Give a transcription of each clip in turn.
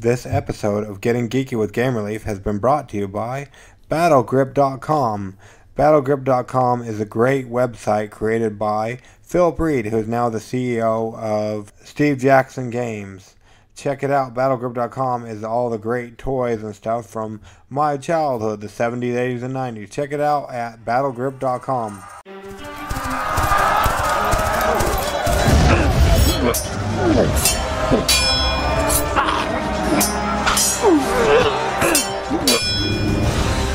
This episode of Getting Geeky with Gamer Leaf has been brought to you by BattleGrip.com. BattleGrip.com is a great website created by Phillip, who is now the CEO of Steve Jackson Games. Check it out. BattleGrip.com is all the great toys and stuff from my childhood, the 70s, 80s, and 90s. Check it out at BattleGrip.com.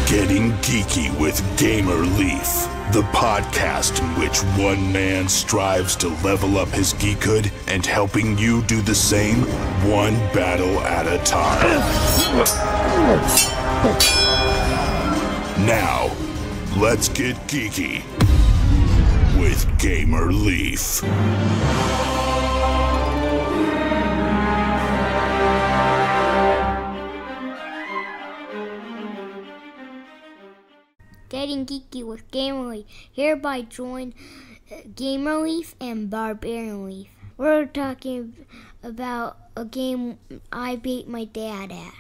Getting Geeky with Gamer Leaf, the podcast in which one man strives to level up his geekhood and helping you do the same, one battle at a time. Now, let's get geeky with Gamer Leaf. Getting Geeky with Gamer Leaf. Hereby join Gamer Leaf and Barbarian Leaf. We're talking about a game I beat my dad at.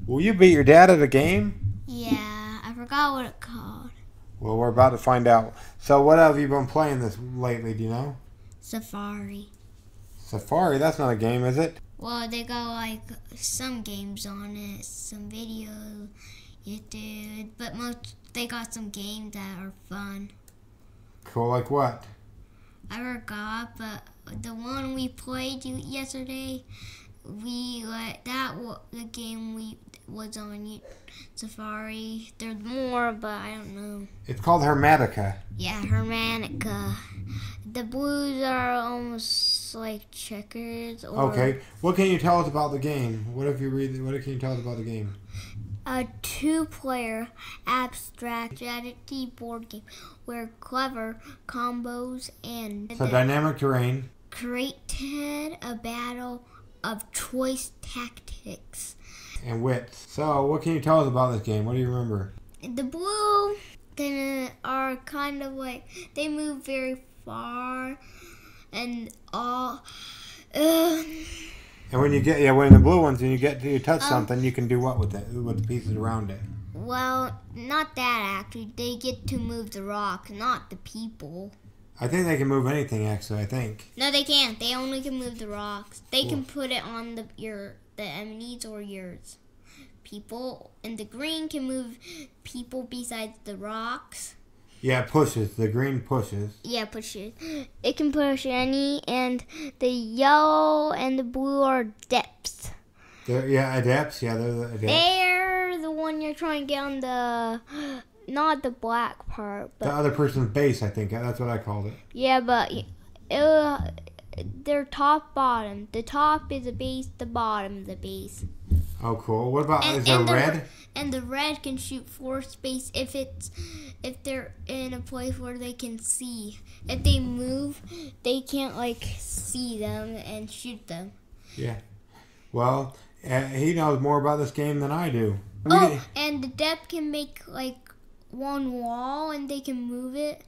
Will you beat your dad at a game? Yeah, I forgot what it's called. Well, we're about to find out. So what have you been playing this lately, do you know? Safari. Safari? That's not a game, is it? Well, they got like some games on it, some videos, YouTube, but they got some games that are fun. Cool, like what? I forgot, but the one we played yesterday, the game was on Safari. There's more, but I don't know. It's called Hermetica. Yeah, Hermetica. The blues are almost like checkers. Okay, what can you tell us about the game? What can you tell us about the game? A two-player abstract strategy board game where clever combos and So dynamic terrain created a battle of choice tactics. And wits. So what can you tell us about this game? What do you remember? The blue are kind of like, they move very far and all. And when the blue ones, when you touch something, you can do what with it, with the pieces around it? Well, not that actually. They get to move the rocks, not the people. I think they can move anything, actually, I think. No, they can't. They only can move the rocks. They can put it on the enemies or yours. People, and the green can move people besides the rocks. Yeah, it pushes. The green pushes. Yeah, pushes. It can push any, and the yellow and the blue are depths. Adepts. Yeah, they're the adepts. They're the one you're trying to get on not the black part. But the other person's base, I think. That's what I called it. Yeah, but they're top, bottom. The top is the base, the bottom is the base. Oh, cool. What about, is there red? And the red can shoot force space if they're in a place where they can see. If they move, they can't see them and shoot them. Yeah. Well, he knows more about this game than I do. And the depth can make one wall and they can move it.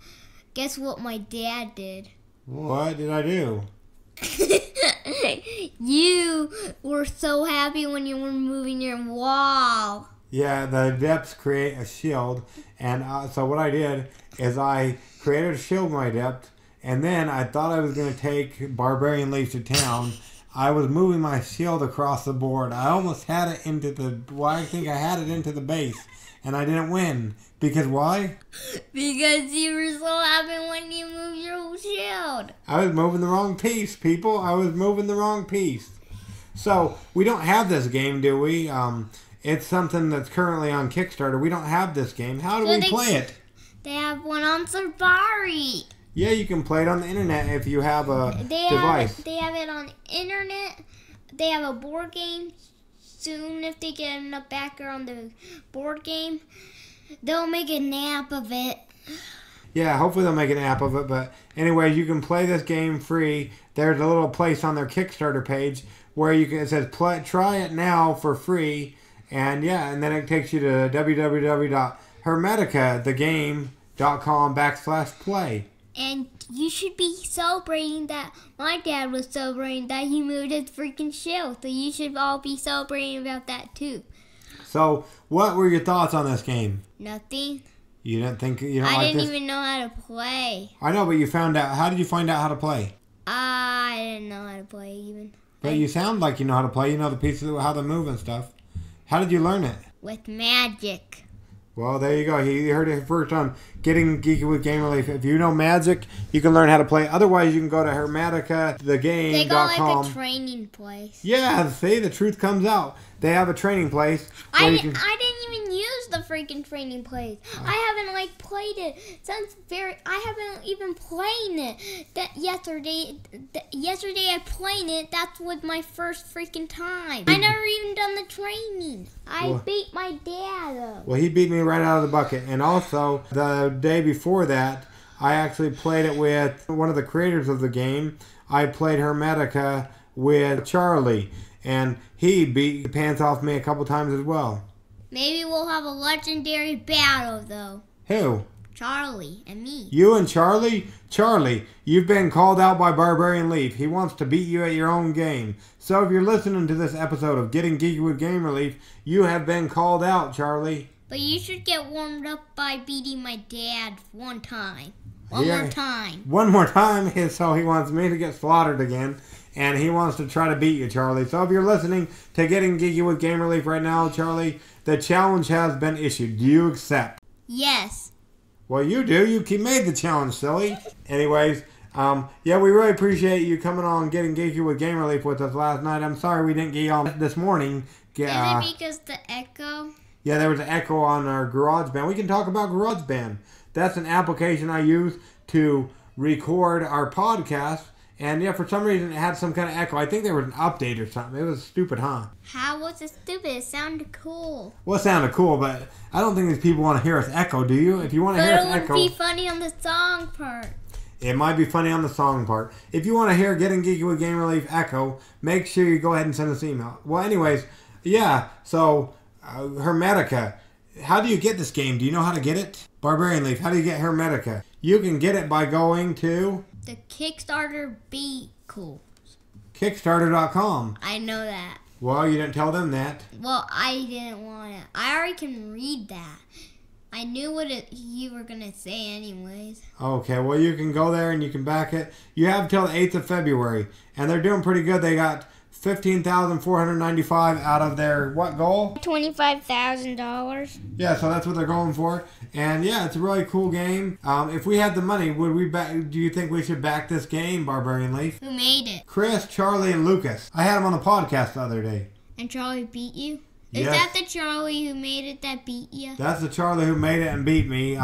Guess what my dad did? What did I do? You were so happy when you were moving your wall. Yeah, the adepts create a shield, and so what I did is I created a shield with my adept, and then I thought I was going to take Barbarian Leaf to town. I was moving my shield across the board. I almost had it into the base, and I didn't win. Because why? Because you were so happy when you moved your shield. I was moving the wrong piece, people. I was moving the wrong piece. So, we don't have this game, do we? It's something that's currently on Kickstarter. We don't have this game. How do we play it? They have one on Safari. Yeah, you can play it on the internet if you have a device. They have it on internet. They have a board game. Soon, if they get enough backer on the board game, they'll make an app of it. Yeah, hopefully they'll make an app of it. But anyway, you can play this game free. There's a little place on their Kickstarter page where it says try it now for free. And then it takes you to www.hermeticagame.com/play. And you should be celebrating that. My dad was celebrating that he moved his freaking show. So you should all be celebrating about that too. So, what were your thoughts on this game? Nothing. You didn't think you don't I like didn't this? even know how to play. I know, but you found out. How did you find out how to play? I didn't know how to play even. But you sound like you know how to play. You know the pieces, how they move and stuff. How did you learn it? With magic. Well, there you go. You heard it first on Getting Geeky with Game Relief. If you know magic, you can learn how to play. Otherwise, you can go to Hermetica, thegame.com. They got like a training place. Yeah, see, the truth comes out. They have a training place. I didn't even use the freaking training place. I haven't like played it since I haven't even played it. Yesterday I played it. That was my first freaking time. I never even done the training. I beat my dad up. Well, he beat me right out of the bucket. And also, the day before that, I actually played it with one of the creators of the game. I played Hermetica with Charlie. And he beat the pants off me a couple times as well. Maybe we'll have a legendary battle, though. Who? Charlie and me. You and Charlie? Charlie, you've been called out by Barbarian Leaf. He wants to beat you at your own game. So if you're listening to this episode of Getting Geeky with Game Relief, you have been called out, Charlie. But you should get warmed up by beating my dad one time. One more time. One more time, so he wants me to get slaughtered again. And he wants to try to beat you, Charlie. So if you're listening to Getting Geeky with Game Relief right now, Charlie, the challenge has been issued. Do you accept? Yes. Well, you do. You made the challenge, silly. Anyways, yeah, we really appreciate you coming on Getting Geeky with Game Relief with us last night. I'm sorry we didn't get you on this morning. Is it because the echo? Yeah, there was an echo on our Garageband. We can talk about Garageband. That's an application I use to record our podcast. And yeah, for some reason it had some kind of echo. I think there was an update or something. It was stupid, huh? How was it stupid? It sounded cool. Well, it sounded cool, but I don't think these people want to hear us echo, do you? If you want to hear us echo... But it would be funny on the song part. It might be funny on the song part. If you want to hear Getting Geeky with Game Relief echo, make sure you go ahead and send us an email. Well, anyways, yeah, so Hermetica. How do you get this game? Do you know how to get it? Barbarian Leaf, how do you get Hermetica? You can get it by going to... The Kickstarter vehicles. Kickstarter.com. I know that. Well, you didn't tell them that. Well, I didn't want to. I already can read that. I knew what you were going to say anyways. Okay, well, you can go there and you can back it. You have till the 8th of February. And they're doing pretty good. They got $15,495 out of their what goal? $25,000. Yeah, so that's what they're going for. And yeah, it's a really cool game. If we had the money, would we do you think we should back this game, Barbarian Leaf? Who made it? Chris, Charlie, and Lucas. I had them on the podcast the other day. And Charlie beat you? Yes. Is that the Charlie who made it that beat you? That's the Charlie who made it and beat me.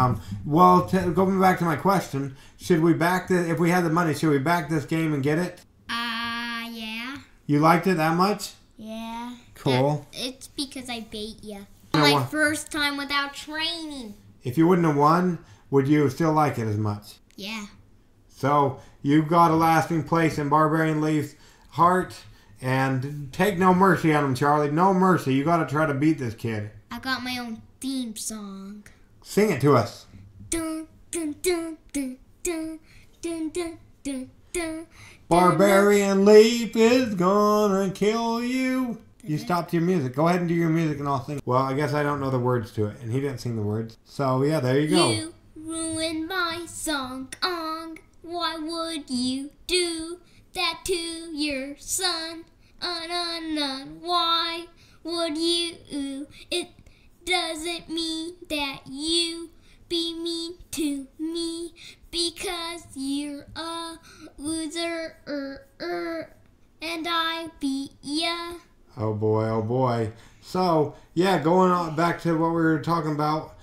Well, going back to my question, should we back this? If we had the money, should we back this game and get it? Yeah. You liked it that much? Yeah. Cool. It's because I beat you. My first time without training. If you wouldn't have won, would you still like it as much? Yeah. So, you got a lasting place in Barbarian Leaf's heart, and take no mercy on him, Charlie. No mercy. You got to try to beat this kid. I got my own theme song. Sing it to us. Dun, dun, dun, dun, dun, dun, dun, dun, dun. Barbarian Leaf is gonna kill you. You stopped your music. Go ahead and do your music and I'll sing. Well, I guess I don't know the words to it. And he didn't sing the words. So, yeah, there you go. You ruined my song. Why would you do that to your son? Why would you? It doesn't mean that you be mean to me because you're a loser. And I beat ya. Oh boy, oh boy. So, yeah, going on back to what we were talking about,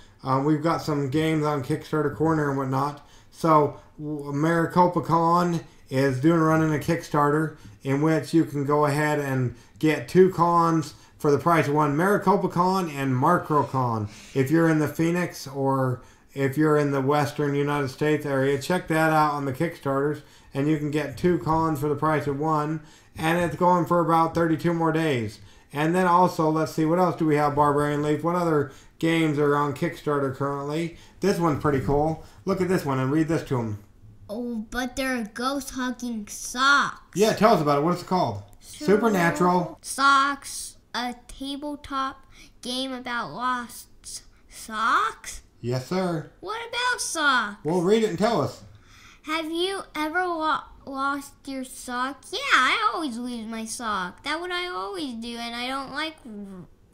we've got some games on Kickstarter Corner and whatnot. So, MaricopaCon is running a Kickstarter in which you can go ahead and get 2 cons for the price of one. MaricopaCon and MaricopaCon. If you're in the Phoenix or if you're in the Western United States area, check that out on the Kickstarters. And you can get 2 cons for the price of one. And it's going for about 32 more days. And then also, let's see, what else do we have, Barbarian Leaf? What other games are on Kickstarter currently? This one's pretty cool. Look at this one and read this to them. Oh, but they're ghost-hugging socks. Yeah, tell us about it. What's it called? Supernatural Socks, a tabletop game about lost socks? Yes, sir. What about socks? Well, read it and tell us. Have you ever lost your sock? Yeah, I always lose my sock. That's what I always do, and I don't like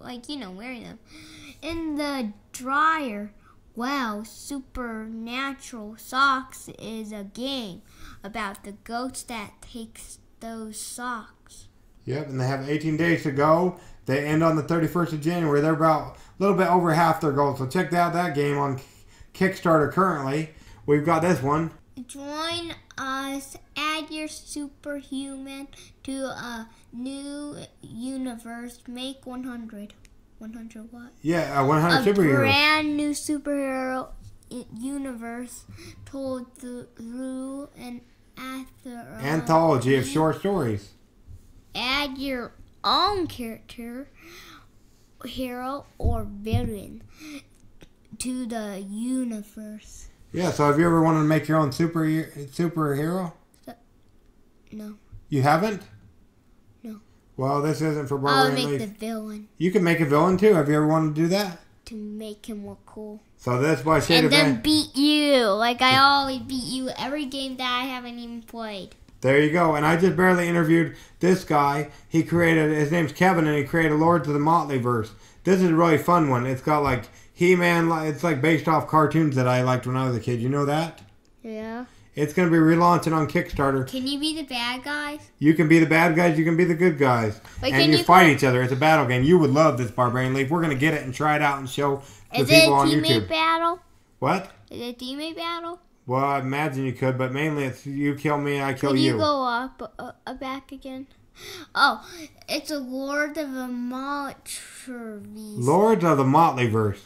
wearing them. In the dryer. Well, Supernatural Socks is a game about the ghost that takes those socks. Yep, and they have 18 days to go. They end on the 31st of January. They're about a little bit over half their goal. So check out that game on Kickstarter currently. We've got this one. Join us. Add your superhuman to a new universe. Make 100. 100 what? Yeah, 100 superheroes. A brand new superhero universe told through an anthology of short stories. Add your own character, hero, or villain to the universe. Yeah, so have you ever wanted to make your own superhero? No. You haven't? No. Well, this isn't for Barbarian Leaf. I'll make the villain. You can make a villain too. Have you ever wanted to do that? To make him look cool. So that's why Shade of then beat you. Like I always beat you every game that I haven't even played. There you go. And I just barely interviewed this guy. He created, his name's Kevin, and he created Lords of the Motley Verse. This is a really fun one. It's got like He-Man. It's like based off cartoons that I liked when I was a kid. You know that? Yeah. It's going to be relaunching on Kickstarter. Can you be the bad guys? You can be the bad guys. You can be the good guys. Wait, and you fight each other. It's a battle game. You would love this, Barbarian Leaf. We're going to get it and try it out and show the people on YouTube. Is it a teammate battle? What? Is it a teammate battle? Well, I imagine you could, but mainly it's you kill me and I kill you. Can you go up, back again? Oh, it's a Lord of the Motley. Lords of the Motley Verse.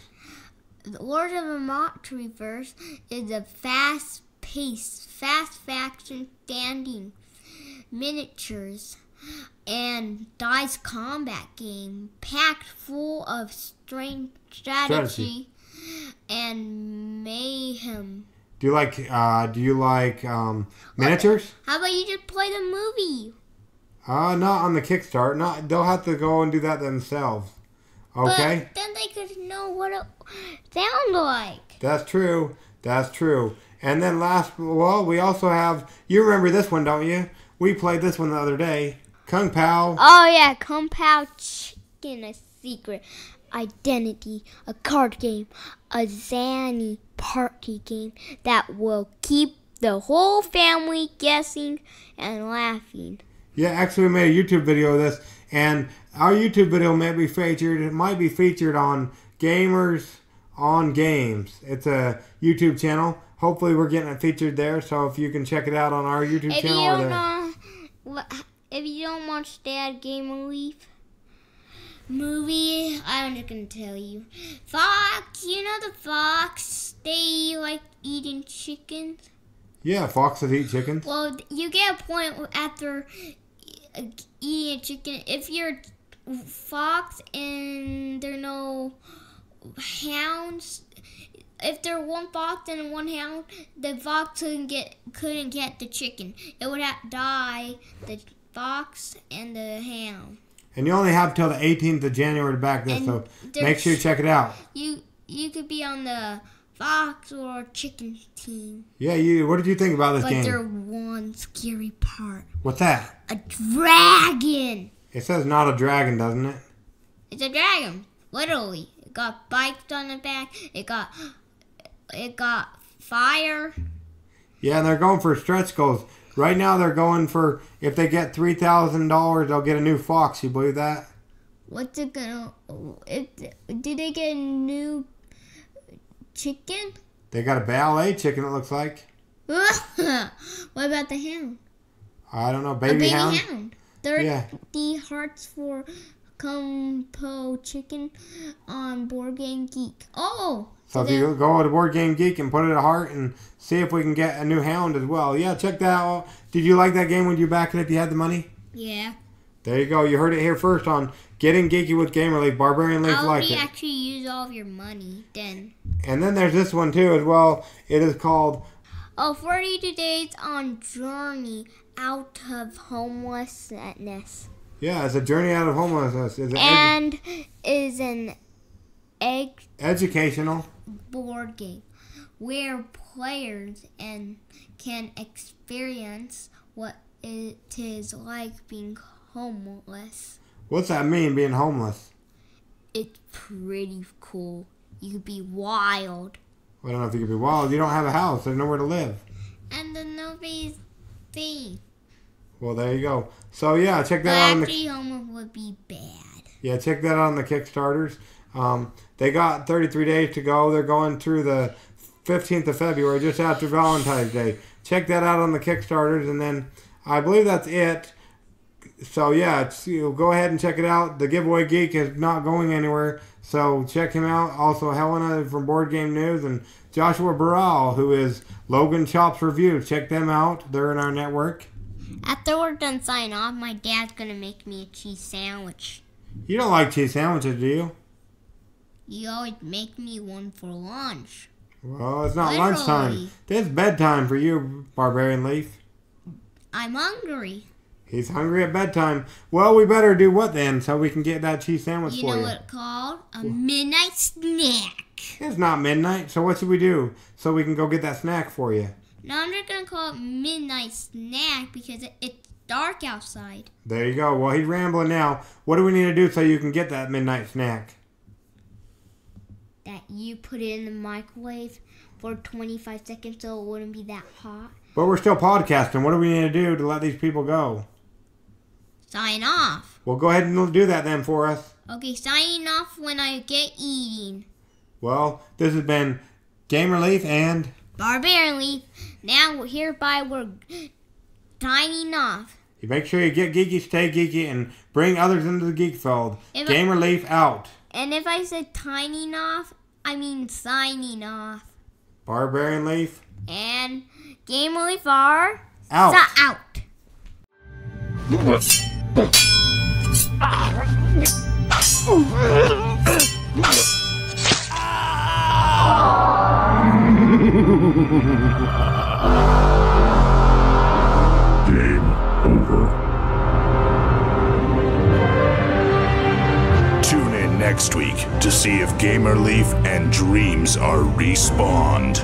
The Lord of the Motley Verse is a fast-paced, fast-faction standing miniatures and dice combat game packed full of strategy and mayhem. Do you like miniatures? How about you just play the movie? Not on the Kickstarter. They'll have to go and do that themselves. Okay? But then they could know what it sounds like. That's true. That's true. And then we also have, you remember this one, don't you? We played this one the other day. Kung Pao. Oh, yeah. Kung Pao Chicken, a secret identity, a card game, a Zanny party game that will keep the whole family guessing and laughing. Yeah, actually we made a YouTube video of this, and our YouTube video might be featured. It might be featured on Gamers on Games. It's a YouTube channel. Hopefully we're getting it featured there, so if you can check it out on our YouTube channel. If you don't watch Dad Gamer Leaf movie, I'm just gonna tell you. Fox, you know the fox? They like eating chickens. Yeah, foxes eat chickens. Well, you get a point after eating a chicken. If you're a fox and there are no hounds, if there one fox and one hound, the fox couldn't get the chicken. It would have to die, the fox and the hound. And you only have till the 18th of January to back this, so make sure you check it out. You could be on the fox or chicken team. Yeah, what did you think about this game? But there's one scary part. What's that? A dragon! It says not a dragon, doesn't it? It's a dragon, literally. It got spikes on the back. It got fire. Yeah, and they're going for stretch goals. Right now they're going for, if they get $3,000, they'll get a new fox. You believe that? What's it gonna... Did they get a new chicken? They got a ballet chicken, it looks like. What about the hound? I don't know. Baby hound? 30 hearts for Compo chicken on Board Game Geek. Oh! So if you go to Board Game Geek and put it a heart and see if we can get a new hound as well. Yeah, check that out. Did you like that game when you back it if you had the money? Yeah. There you go. You heard it here first on Getting Geeky with Gamer Leaf. Barbarian Leaf like it. I'll actually use all of your money then. And then there's this one too as well. It is called 42 days on journey out of homelessness. Yeah, it's a journey out of homelessness. And is an educational board game where players can experience what it is like being homeless. What's that mean, being homeless? It's pretty cool. You could be wild. I don't know if you could be wild. You don't have a house. There's nowhere to live. And then nobody's thing. Well, there you go. So, yeah, check that out. Actually, homeless would be bad. Yeah, check that out on the Kickstarters. They got 33 days to go. They're going through the 15th of February, just after Valentine's Day. Check that out on the Kickstarters, and then I believe that's it. So, yeah, go ahead and check it out. The Giveaway Geek is not going anywhere, so check him out. Also, Helena from Board Game News and Joshua Burrell, who is Logan Chops Review. Check them out. They're in our network. After we're done signing off, my dad's going to make me a cheese sandwich. You don't like cheese sandwiches, do you? You always make me one for lunch. Well, it's not Literally. lunchtime. It's bedtime for you, Barbarian Leaf. I'm hungry. He's hungry at bedtime. Well, we better do what then, so we can get that cheese sandwich You for know you? what it's called? A midnight snack. It's not midnight, so what should we do so we can go get that snack for you? Now I'm just going to call it midnight snack because it's dark outside. There you go. Well, he's rambling now. What do we need to do so you can get that midnight snack? That you put it in the microwave for 25 seconds so it wouldn't be that hot. But we're still podcasting. What do we need to do to let these people go? Sign off. Well, go ahead and do that then for us. Okay, signing off when I get eating. Well, this has been Gamer Leaf and Barbarian Leaf. Now, hereby, we're signing off. you make sure you get geeky, stay geeky, and bring others into the geek fold. If Gamer Leaf out. And if I said tining off, I mean signing off. Barbarian Leaf And Gamer Leaf are out. out. Game over. Tune in next week to see if Gamer Leaf and Dreams are respawned.